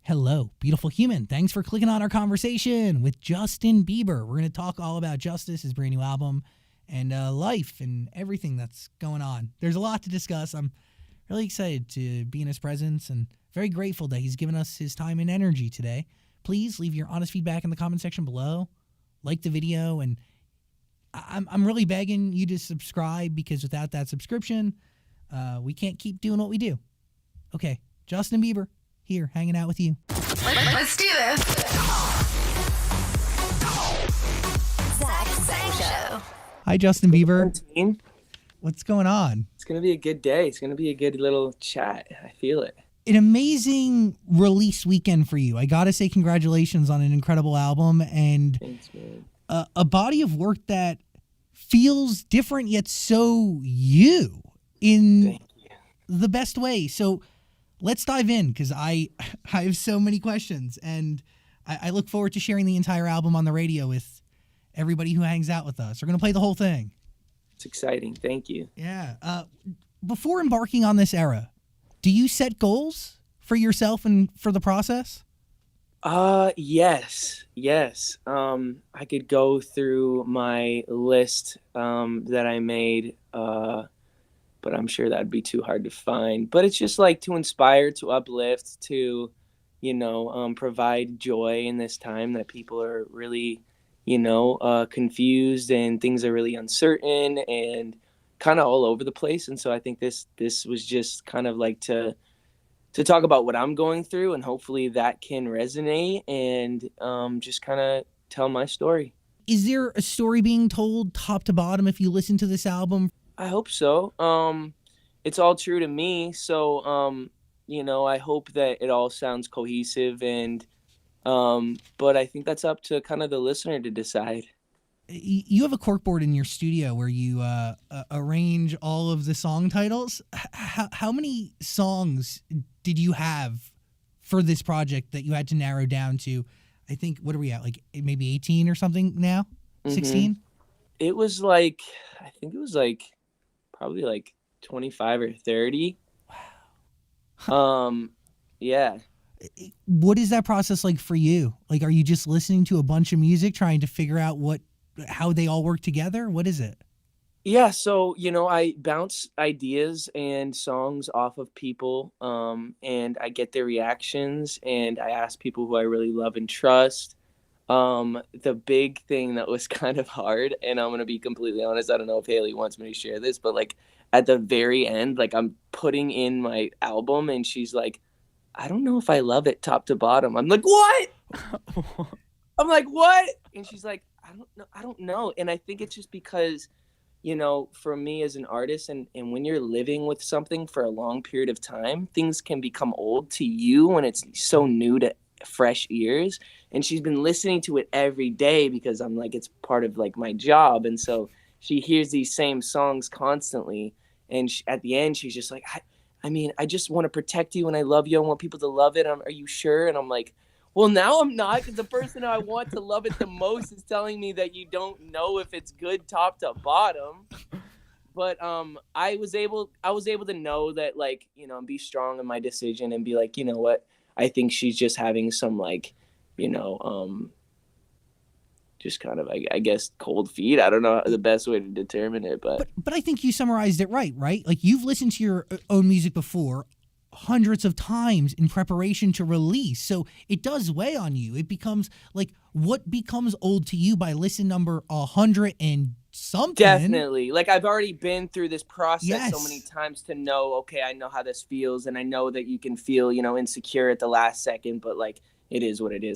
Hello, beautiful human. Thanks for clicking on our conversation with Justin Bieber. We're going to talk all about Justice, his brand new album, and life and everything that's going on. There's a lot to discuss. I'm really excited to be in his presence and very grateful that he's given us his time and energy today. Please leave your honest feedback in the comment section below. Like the video, and I'm really begging you to subscribe because without that subscription, we can't keep doing what we do. Okay, Justin Bieber here hanging out with you. Let's do this. Zach Show. Hi, Justin Bieber. Team. What's going on? It's going to be a good day. It's going to be a good little chat. I feel it. An amazing release weekend for you. I gotta say congratulations on an incredible album and Thanks, man. a body of work that feels different yet so you in Thank you. the best way. So let's dive in because I have so many questions and I look forward to sharing the entire album on the radio with everybody who hangs out with us. We're gonna play the whole thing. It's exciting. Thank you. Yeah. Before embarking on this era, do you set goals for yourself and for the process? Yes. I could go through my list that I made, but I'm sure that'd be too hard to find. But it's just like to inspire, to uplift, to, provide joy in this time that people are really, confused and things are really uncertain and kind of all over the place. And so I think this was just kind of like to talk about what I'm going through, and hopefully that can resonate and just kind of tell my story. Is there a story being told top to bottom if you listen to this album? I hope so. It's all true to me. So, I hope that it all sounds cohesive and, but I think that's up to kind of the listener to decide. You have a corkboard in your studio where you arrange all of the song titles. How many songs did you have for this project that you had to narrow down to? I think, what are we at? Like maybe 18 or something now? 16? It was like, I think it was like probably like 25 or 30. Wow. Yeah. What is that process like for you? Like, are you just listening to a bunch of music, trying to figure out how they all work together? What is it? Yeah, so I bounce ideas and songs off of people, and I get their reactions, and I ask people who I really love and trust. The big thing that was kind of hard, and I'm gonna be completely honest, I don't know if Hailey wants me to share this, but like at the very end, like I'm putting in my album, and she's like, "I don't know if I love it top to bottom." I'm like, "What?" I'm like, "What?" And she's like, I don't know. And I think it's just because, for me as an artist and when you're living with something for a long period of time, things can become old to you when it's so new to fresh ears. And she's been listening to it every day because I'm like, it's part of like my job. And so she hears these same songs constantly. And at the end, she's just like, I just want to protect you and I love you. I want people to love it. Are you sure? And I'm like, well, now I'm not, because the person I want to love it the most is telling me that you don't know if it's good top to bottom. But I was able to know that, like, be strong in my decision and be like, you know what, I think she's just having some like, just kind of, I guess, cold feet. I don't know the best way to determine it, but I think you summarized it right? Like, you've listened to your own music before hundreds of times in preparation to release, so it does weigh on you. It becomes like, what becomes old to you by listen number 100 and something? Definitely. Like, I've already been through this process so Yes. many times to know, okay, I know how this feels, and I know that you can feel, insecure at the last second, but like, it is what it is.